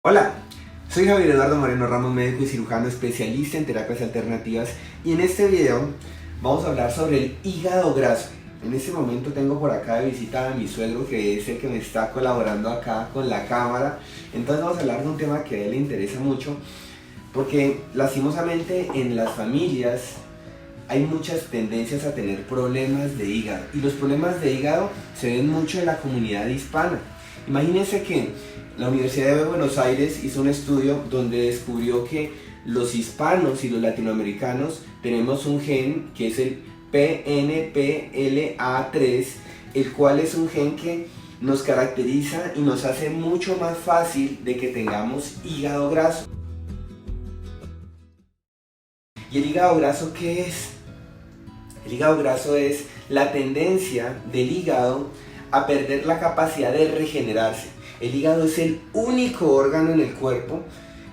Hola, soy Javier Eduardo Moreno Ramos, médico y cirujano especialista en terapias alternativas, y en este video vamos a hablar sobre el hígado graso. En este momento tengo por acá de visita a mi suegro, que es el que me está colaborando acá con la cámara. Entonces vamos a hablar de un tema que a él le interesa mucho, porque lastimosamente en las familias hay muchas tendencias a tener problemas de hígado, y los problemas de hígado se ven mucho en la comunidad hispana. Imagínense que la Universidad de Buenos Aires hizo un estudio donde descubrió que los hispanos y los latinoamericanos tenemos un gen que es el PNPLA3, el cual es un gen que nos caracteriza y nos hace mucho más fácil de que tengamos hígado graso. ¿Y el hígado graso qué es? El hígado graso es la tendencia del hígado a perder la capacidad de regenerarse. El hígado es el único órgano en el cuerpo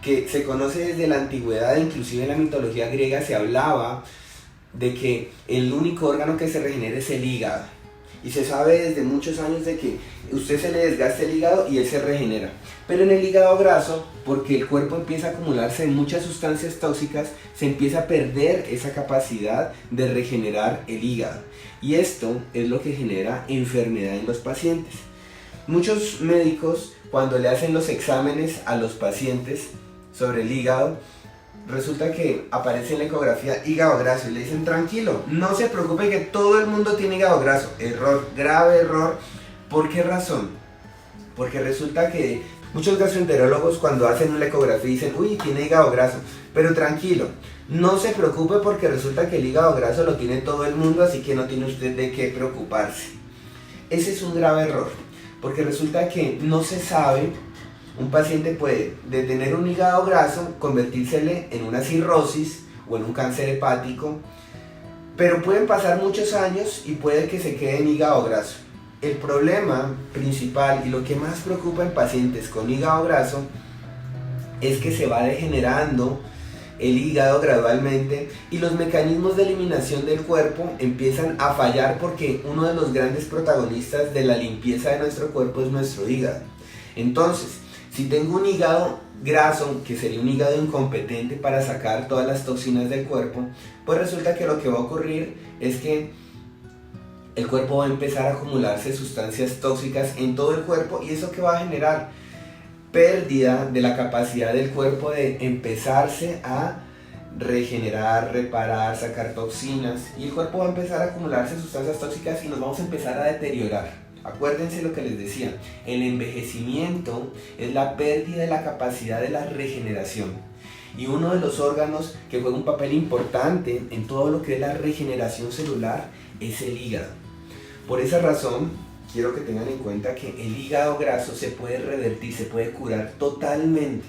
que se conoce desde la antigüedad, inclusive en la mitología griega se hablaba de que el único órgano que se regenera es el hígado. Y se sabe desde muchos años de que usted se le desgasta el hígado y él se regenera. Pero en el hígado graso, porque el cuerpo empieza a acumularse de muchas sustancias tóxicas, se empieza a perder esa capacidad de regenerar el hígado. Y esto es lo que genera enfermedad en los pacientes. Muchos médicos, cuando le hacen los exámenes a los pacientes sobre el hígado, resulta que aparece en la ecografía hígado graso y le dicen: tranquilo, no se preocupe que todo el mundo tiene hígado graso. Error, grave error. ¿Por qué razón? Porque resulta que muchos gastroenterólogos, cuando hacen una ecografía, dicen: uy, tiene hígado graso. Pero tranquilo, no se preocupe porque resulta que el hígado graso lo tiene todo el mundo, así que no tiene usted de qué preocuparse. Ese es un grave error, porque resulta que no se sabe. Un paciente puede, de tener un hígado graso, convertírsele en una cirrosis o en un cáncer hepático, pero pueden pasar muchos años y puede que se quede en hígado graso. El problema principal y lo que más preocupa en pacientes con hígado graso es que se va degenerando el hígado gradualmente y los mecanismos de eliminación del cuerpo empiezan a fallar, porque uno de los grandes protagonistas de la limpieza de nuestro cuerpo es nuestro hígado. Entonces, si tengo un hígado graso, que sería un hígado incompetente para sacar todas las toxinas del cuerpo, pues resulta que lo que va a ocurrir es que el cuerpo va a empezar a acumularse sustancias tóxicas en todo el cuerpo, y eso que va a generar pérdida de la capacidad del cuerpo de empezarse a regenerar, reparar, sacar toxinas, y el cuerpo va a empezar a acumularse sustancias tóxicas y nos vamos a empezar a deteriorar. Acuérdense lo que les decía, el envejecimiento es la pérdida de la capacidad de la regeneración. Y uno de los órganos que juega un papel importante en todo lo que es la regeneración celular es el hígado. Por esa razón, quiero que tengan en cuenta que el hígado graso se puede revertir, se puede curar totalmente.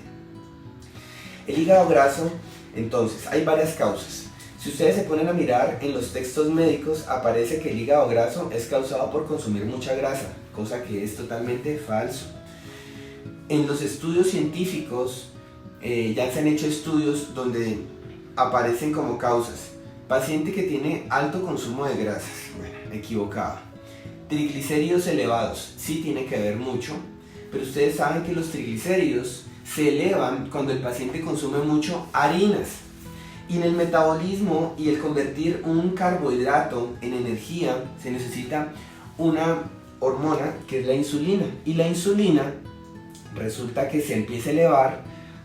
El hígado graso, entonces, hay varias causas. Si ustedes se ponen a mirar en los textos médicos, aparece que el hígado graso es causado por consumir mucha grasa, cosa que es totalmente falso. En los estudios científicos ya se han hecho estudios donde aparecen como causas: paciente que tiene alto consumo de grasas. Bueno, equivocado. Triglicéridos elevados, sí tiene que ver mucho, pero ustedes saben que los triglicéridos se elevan cuando el paciente consume mucho harinas. Y en el metabolismo y el convertir un carbohidrato en energía se necesita una hormona que es la insulina. Y la insulina resulta que se empieza a elevar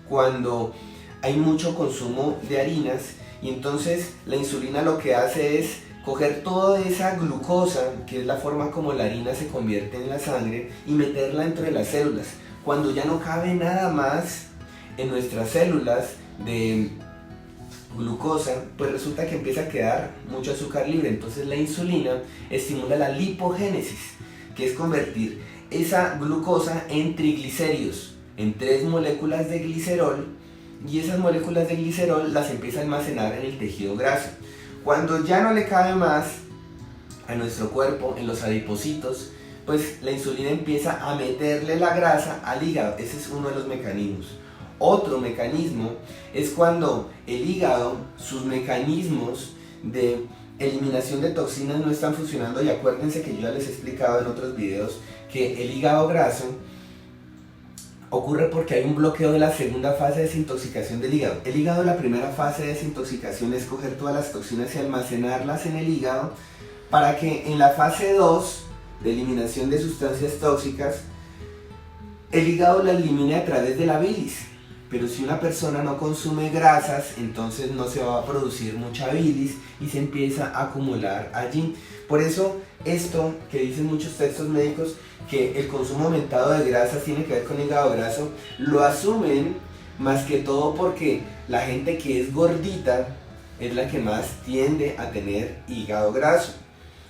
cuando hay mucho consumo de harinas, y entonces la insulina lo que hace es coger toda esa glucosa, que es la forma como la harina se convierte en la sangre, y meterla dentro de las células. Cuando ya no cabe nada más en nuestras células de glucosa, pues resulta que empieza a quedar mucho azúcar libre. Entonces la insulina estimula la lipogénesis, que es convertir esa glucosa en triglicéridos, en 3 moléculas de glicerol, y esas moléculas de glicerol las empieza a almacenar en el tejido graso. Cuando ya no le cabe más a nuestro cuerpo en los adipocitos, pues la insulina empieza a meterle la grasa al hígado. Ese es uno de los mecanismos. Otro mecanismo es cuando el hígado, sus mecanismos de eliminación de toxinas no están funcionando, y acuérdense que yo ya les he explicado en otros videos que el hígado graso Ocurre porque hay un bloqueo de la segunda fase de desintoxicación del hígado. El hígado, la primera fase de desintoxicación es coger todas las toxinas y almacenarlas en el hígado para que en la fase 2 de eliminación de sustancias tóxicas, el hígado la elimine a través de la bilis. Pero si una persona no consume grasas, entonces no se va a producir mucha bilis y se empieza a acumular allí. Por eso esto que dicen muchos textos médicos, que el consumo aumentado de grasas tiene que ver con hígado graso, lo asumen más que todo porque la gente que es gordita es la que más tiende a tener hígado graso.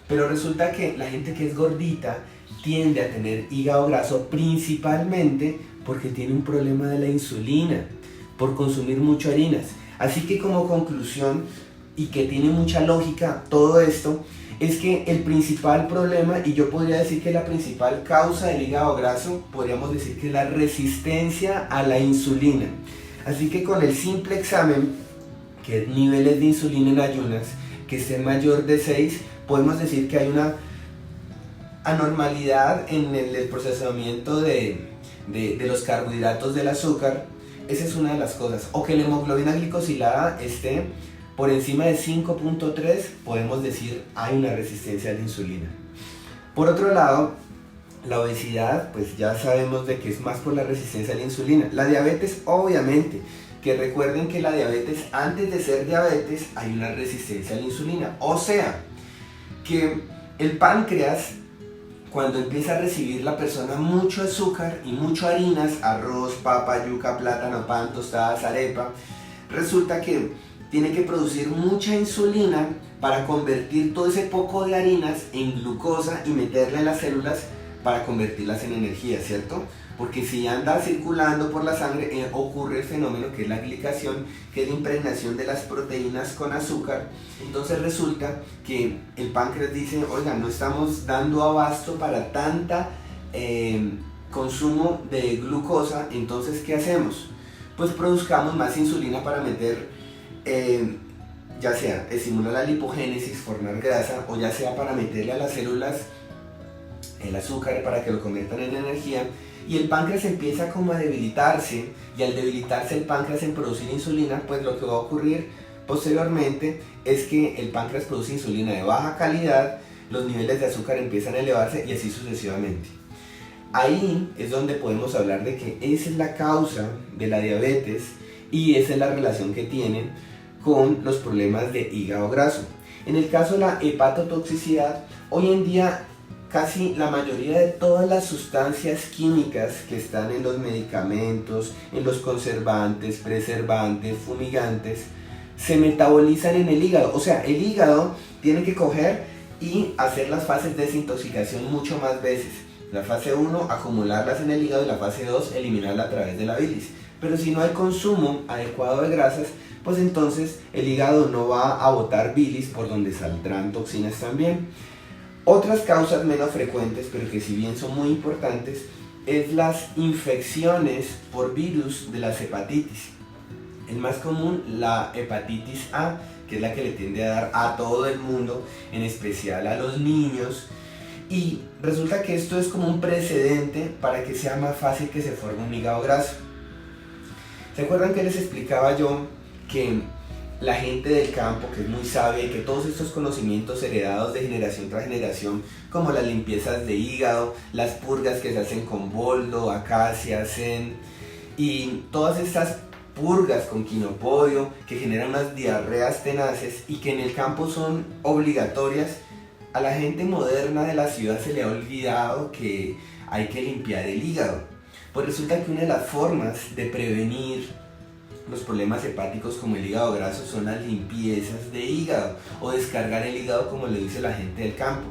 Pero resulta que la gente que es gordita tiende a tener hígado graso principalmente porque tiene un problema de la insulina, por consumir mucho harinas. Así que como conclusión, y que tiene mucha lógica todo esto, es que el principal problema, y yo podría decir que la principal causa del hígado graso, podríamos decir que es la resistencia a la insulina. Así que con el simple examen, que es niveles de insulina en ayunas, que esté mayor de 6, podemos decir que hay una anormalidad en el procesamiento de los carbohidratos del azúcar. Esa es una de las cosas. O que la hemoglobina glicosilada esté por encima de 5.3, podemos decir hay una resistencia a la insulina. Por otro lado, la obesidad, pues ya sabemos de que es más por la resistencia a la insulina. La diabetes, obviamente, que recuerden que la diabetes, antes de ser diabetes, hay una resistencia a la insulina. O sea, que el páncreas, cuando empieza a recibir la persona mucho azúcar y mucho harinas, arroz, papa, yuca, plátano, pan, tostadas, arepa, resulta que tiene que producir mucha insulina para convertir todo ese poco de harinas en glucosa y meterla en las células para convertirlas en energía, ¿cierto? Porque si anda circulando por la sangre, ocurre el fenómeno que es la glicación, que es la impregnación de las proteínas con azúcar. Entonces resulta que el páncreas dice, oiga, no estamos dando abasto para tanta consumo de glucosa, entonces ¿qué hacemos? Pues produzcamos más insulina para meter, ya sea estimular la lipogénesis, formar grasa, o ya sea para meterle a las células el azúcar para que lo conviertan en energía. Y el páncreas empieza como a debilitarse, y al debilitarse el páncreas en producir insulina, pues lo que va a ocurrir posteriormente es que el páncreas produce insulina de baja calidad, los niveles de azúcar empiezan a elevarse y así sucesivamente. Ahí es donde podemos hablar de que esa es la causa de la diabetes y esa es la relación que tienen con los problemas de hígado graso. En el caso de la hepatotoxicidad, hoy en día casi la mayoría de todas las sustancias químicas que están en los medicamentos, en los conservantes, preservantes, fumigantes, se metabolizan en el hígado. O sea, el hígado tiene que coger y hacer las fases de desintoxicación mucho más veces. La fase 1, acumularlas en el hígado, y la fase 2, eliminarla a través de la bilis. Pero si no hay consumo adecuado de grasas, pues entonces el hígado no va a botar bilis, por donde saldrán toxinas también. Otras causas menos frecuentes, pero que si bien son muy importantes, es las infecciones por virus de las hepatitis. El más común, la hepatitis A, que es la que le tiende a dar a todo el mundo, en especial a los niños. Y resulta que esto es como un precedente para que sea más fácil que se forme un hígado graso. ¿Se acuerdan que les explicaba yo que la gente del campo, que es muy sabia, y que todos estos conocimientos heredados de generación tras generación, como las limpiezas de hígado, las purgas que se hacen con boldo, acacia, zen, y todas estas purgas con quinopodio que generan unas diarreas tenaces y que en el campo son obligatorias, a la gente moderna de la ciudad se le ha olvidado que hay que limpiar el hígado? Pues resulta que una de las formas de prevenir los problemas hepáticos como el hígado graso son las limpiezas de hígado, o descargar el hígado, como le dice la gente del campo.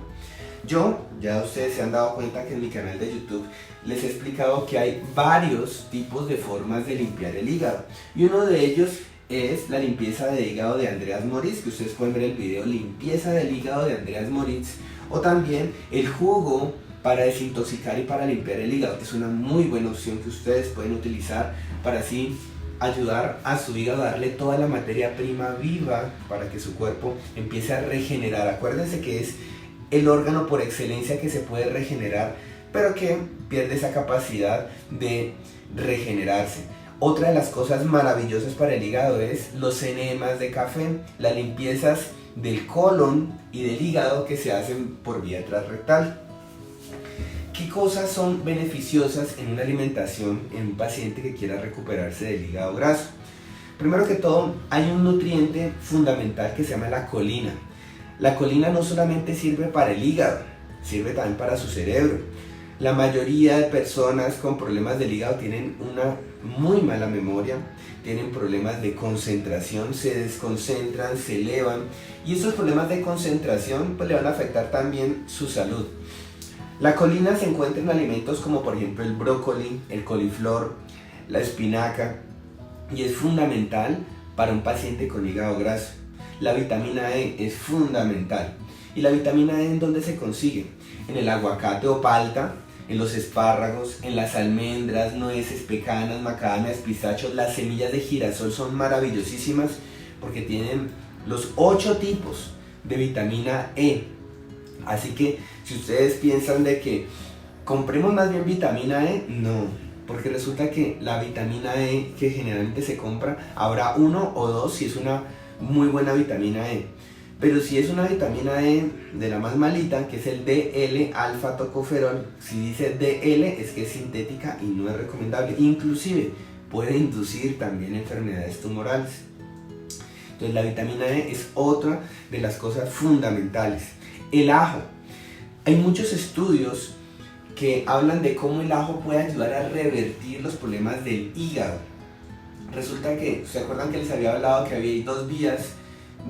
Yo, ya ustedes se han dado cuenta que en mi canal de YouTube les he explicado que hay varios tipos de formas de limpiar el hígado, y uno de ellos es la limpieza de hígado de Andreas Moritz, que ustedes pueden ver el video limpieza del hígado de Andreas Moritz, o también el jugo para desintoxicar y para limpiar el hígado. Es una muy buena opción que ustedes pueden utilizar para así ayudar a su hígado a darle toda la materia prima viva para que su cuerpo empiece a regenerar. Acuérdense que es el órgano por excelencia que se puede regenerar, pero que pierde esa capacidad de regenerarse. Otra de las cosas maravillosas para el hígado es los enemas de café, las limpiezas del colon y del hígado que se hacen por vía transrectal. ¿Qué cosas son beneficiosas en una alimentación en un paciente que quiera recuperarse del hígado graso? Primero que todo, hay un nutriente fundamental que se llama la colina. La colina no solamente sirve para el hígado, sirve también para su cerebro. La mayoría de personas con problemas del hígado tienen una muy mala memoria, tienen problemas de concentración, se desconcentran, se elevan, y esos problemas de concentración pues le van a afectar también su salud. La colina se encuentra en alimentos como por ejemplo el brócoli, el coliflor, la espinaca, y es fundamental para un paciente con hígado graso. La vitamina E es fundamental. ¿Y la vitamina E en dónde se consigue? En el aguacate o palta, en los espárragos, en las almendras, nueces, pecanas, macadamias, pistachos. Las semillas de girasol son maravillosísimas porque tienen los 8 tipos de vitamina E. Así que si ustedes piensan de que compremos más bien vitamina E, no, porque resulta que la vitamina E que generalmente se compra, habrá 1 o 2 si es una muy buena vitamina E. Pero si es una vitamina E de la más malita, que es el DL alfa tocoferol, si dice DL es que es sintética y no es recomendable. Inclusive puede inducir también enfermedades tumorales. Entonces la vitamina E es otra de las cosas fundamentales. El ajo. Hay muchos estudios que hablan de cómo el ajo puede ayudar a revertir los problemas del hígado. Resulta que, ¿se acuerdan que les había hablado que había 2 vías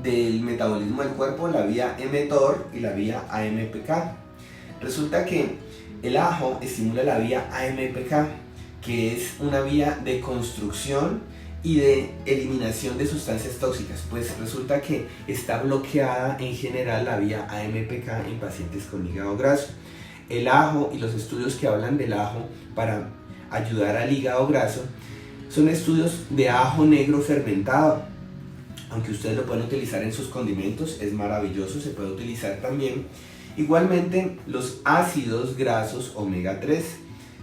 del metabolismo del cuerpo? La vía mTOR y la vía AMPK. Resulta que el ajo estimula la vía AMPK, que es una vía de construcción y de eliminación de sustancias tóxicas. Pues resulta que está bloqueada en general la vía AMPK en pacientes con hígado graso. El ajo y los estudios que hablan del ajo para ayudar al hígado graso son estudios de ajo negro fermentado. Aunque ustedes lo pueden utilizar en sus condimentos, es maravilloso, se puede utilizar también. Igualmente los ácidos grasos omega 3,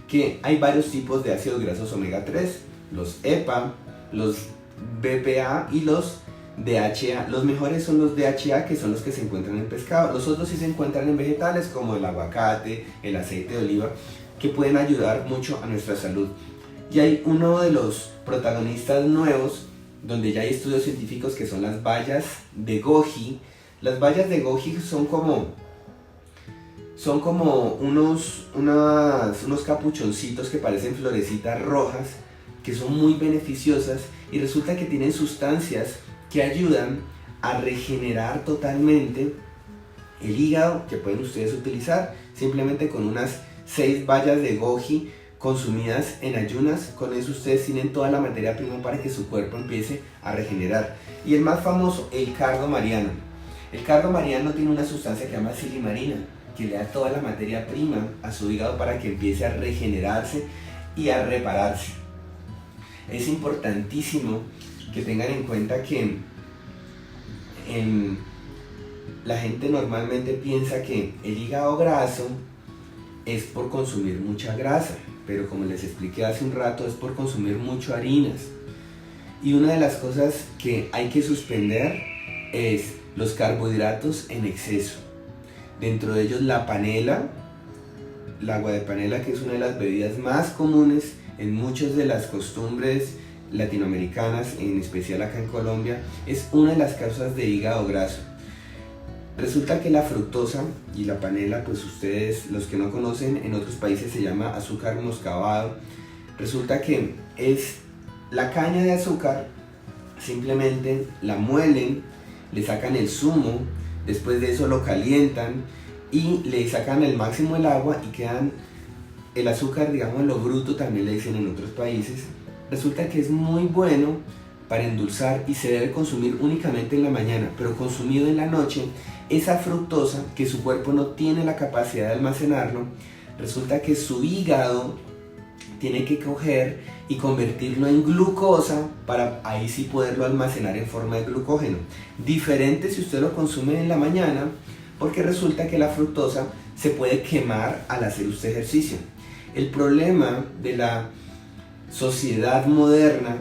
que hay varios tipos de ácidos grasos omega 3, los EPA, los BPA y los DHA. Los mejores son los DHA, que son los que se encuentran en pescado. Los otros sí se encuentran en vegetales como el aguacate, el aceite de oliva, que pueden ayudar mucho a nuestra salud. Y hay uno de los protagonistas nuevos donde ya hay estudios científicos, que son las bayas de goji. Las bayas de goji son como unos capuchoncitos que parecen florecitas rojas, que son muy beneficiosas, y resulta que tienen sustancias que ayudan a regenerar totalmente el hígado, que pueden ustedes utilizar simplemente con unas 6 bayas de goji consumidas en ayunas. Con eso ustedes tienen toda la materia prima para que su cuerpo empiece a regenerar. Y el más famoso, el cardo mariano. El cardo mariano tiene una sustancia que se llama silimarina, que le da toda la materia prima a su hígado para que empiece a regenerarse y a repararse. Es importantísimo que tengan en cuenta que la gente normalmente piensa que el hígado graso es por consumir mucha grasa, pero como les expliqué hace un rato, es por consumir mucho harinas. Y una de las cosas que hay que suspender es los carbohidratos en exceso. Dentro de ellos la panela, el agua de panela, que es una de las bebidas más comunes en muchas de las costumbres latinoamericanas, en especial acá en Colombia, es una de las causas de hígado graso. Resulta que la fructosa y la panela, pues ustedes, los que no conocen, en otros países se llama azúcar moscabado. Resulta que es la caña de azúcar, simplemente la muelen, le sacan el zumo, después de eso lo calientan y le sacan el máximo del agua y quedan el azúcar, digamos, lo bruto, también le dicen en otros países. Resulta que es muy bueno para endulzar y se debe consumir únicamente en la mañana, pero consumido en la noche, esa fructosa, que su cuerpo no tiene la capacidad de almacenarlo, resulta que su hígado tiene que coger y convertirlo en glucosa para ahí sí poderlo almacenar en forma de glucógeno. Diferente si usted lo consume en la mañana, porque resulta que la fructosa se puede quemar al hacer usted ejercicio. El problema de la sociedad moderna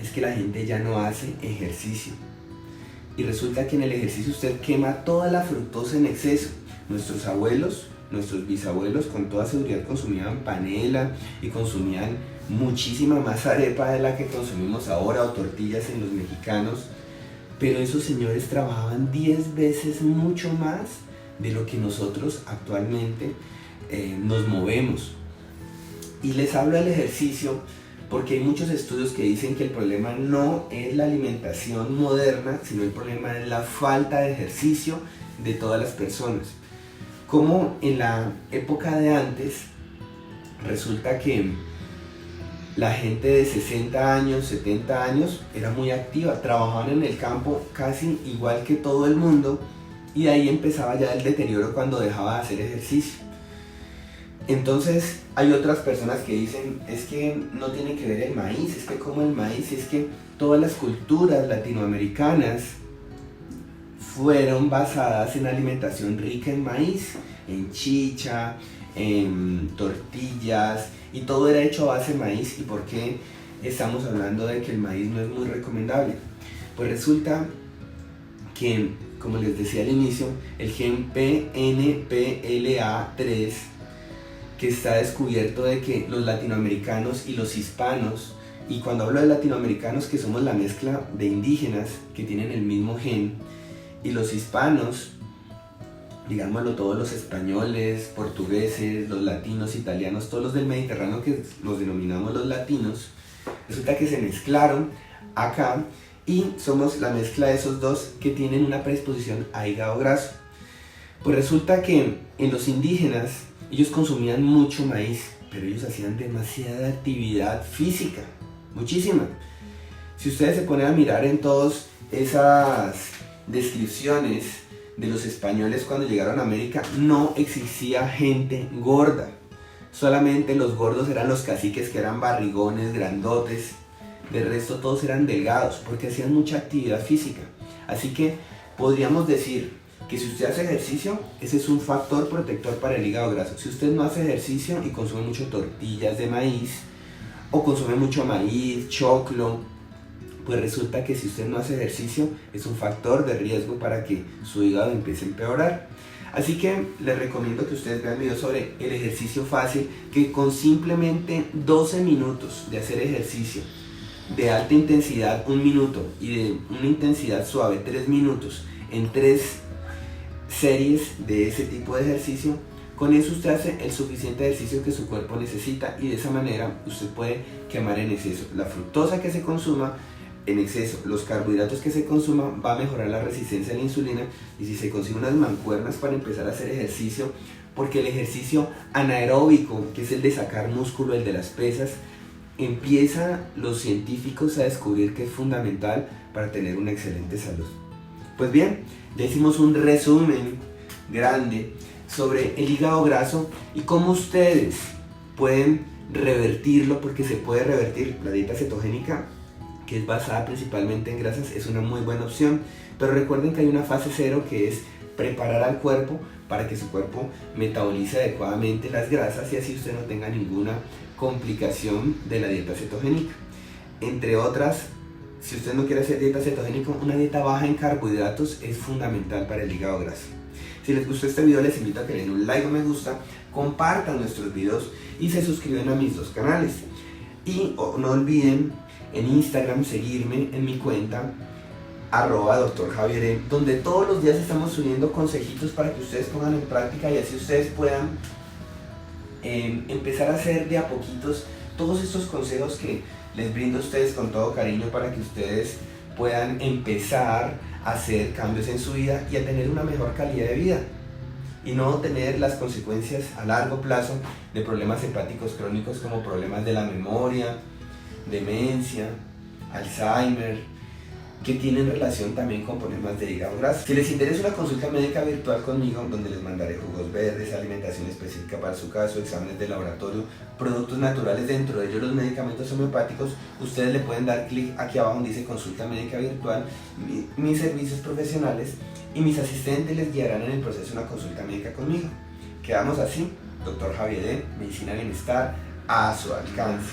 es que la gente ya no hace ejercicio. Y resulta que en el ejercicio usted quema toda la fructosa en exceso. Nuestros abuelos, nuestros bisabuelos con toda seguridad consumían panela y consumían muchísima más arepa de la que consumimos ahora, o tortillas en los mexicanos. Pero esos señores trabajaban 10 veces mucho más de lo que nosotros actualmente nos movemos. Y les hablo del ejercicio porque hay muchos estudios que dicen que el problema no es la alimentación moderna, sino el problema es la falta de ejercicio de todas las personas. Como en la época de antes, resulta que la gente de 60 años, 70 años era muy activa, trabajaban en el campo casi igual que todo el mundo, y de ahí empezaba ya el deterioro cuando dejaba de hacer ejercicio. Entonces hay otras personas que dicen, es que no tiene que ver el maíz, es que como el maíz, es que todas las culturas latinoamericanas fueron basadas en alimentación rica en maíz, en chicha, en tortillas, y todo era hecho a base de maíz. ¿Y por qué estamos hablando de que el maíz no es muy recomendable? Pues resulta que, como les decía al inicio, el gen PNPLA3, que está descubierto de que los latinoamericanos y los hispanos, y cuando hablo de latinoamericanos, que somos la mezcla de indígenas que tienen el mismo gen, y los hispanos, digámoslo, todos los españoles, portugueses, los latinos, italianos, todos los del Mediterráneo que los denominamos los latinos, resulta que se mezclaron acá y somos la mezcla de esos dos que tienen una predisposición a hígado graso. Pues resulta que en los indígenas ellos consumían mucho maíz, pero ellos hacían demasiada actividad física, muchísima. Si ustedes se ponen a mirar en todas esas descripciones de los españoles cuando llegaron a América, no existía gente gorda. Solamente los gordos eran los caciques, que eran barrigones, grandotes. De resto todos eran delgados porque hacían mucha actividad física. Así que podríamos decir que si usted hace ejercicio, ese es un factor protector para el hígado graso. Si usted no hace ejercicio y consume mucho tortillas de maíz, o consume mucho maíz, choclo, pues resulta que si usted no hace ejercicio, es un factor de riesgo para que su hígado empiece a empeorar. Así que les recomiendo que ustedes vean videos sobre el ejercicio fácil, que con simplemente 12 minutos de hacer ejercicio de alta intensidad 1 minuto y de una intensidad suave 3 minutos en 3 series de ese tipo de ejercicio, con eso usted hace el suficiente ejercicio que su cuerpo necesita, y de esa manera usted puede quemar en exceso la fructosa que se consuma en exceso, los carbohidratos que se consuman, va a mejorar la resistencia a la insulina. Y si se consigue unas mancuernas para empezar a hacer ejercicio, porque el ejercicio anaeróbico, que es el de sacar músculo, el de las pesas, empiezan los científicos a descubrir que es fundamental para tener una excelente salud. Pues bien, ya hicimos un resumen grande sobre el hígado graso y cómo ustedes pueden revertirlo, porque se puede revertir. La dieta cetogénica, que es basada principalmente en grasas, es una muy buena opción, pero recuerden que hay una fase 0, que es preparar al cuerpo para que su cuerpo metabolice adecuadamente las grasas y así usted no tenga ninguna complicación de la dieta cetogénica. Entre otras, si usted no quiere hacer dieta cetogénica, una dieta baja en carbohidratos es fundamental para el hígado graso. Si les gustó este video, les invito a que le den un like o me gusta, compartan nuestros videos y se suscriban a mis 2 canales. Y no olviden en Instagram seguirme en mi cuenta @Dr. Javier, donde todos los días estamos subiendo consejitos para que ustedes pongan en práctica y así ustedes puedan empezar a hacer de a poquitos todos estos consejos que les brindo a ustedes con todo cariño, para que ustedes puedan empezar a hacer cambios en su vida y a tener una mejor calidad de vida y no tener las consecuencias a largo plazo de problemas hepáticos crónicos como problemas de la memoria, demencia, Alzheimer, que tienen relación también con problemas de hígado graso. Si les interesa una consulta médica virtual conmigo, donde les mandaré jugos verdes, alimentación específica para su caso, exámenes de laboratorio, productos naturales, dentro de ellos los medicamentos homeopáticos, ustedes le pueden dar clic aquí abajo donde dice consulta médica virtual, mis servicios profesionales, y mis asistentes les guiarán en el proceso de una consulta médica conmigo. Quedamos así, Dr. Javier, Medicina Bienestar a su alcance.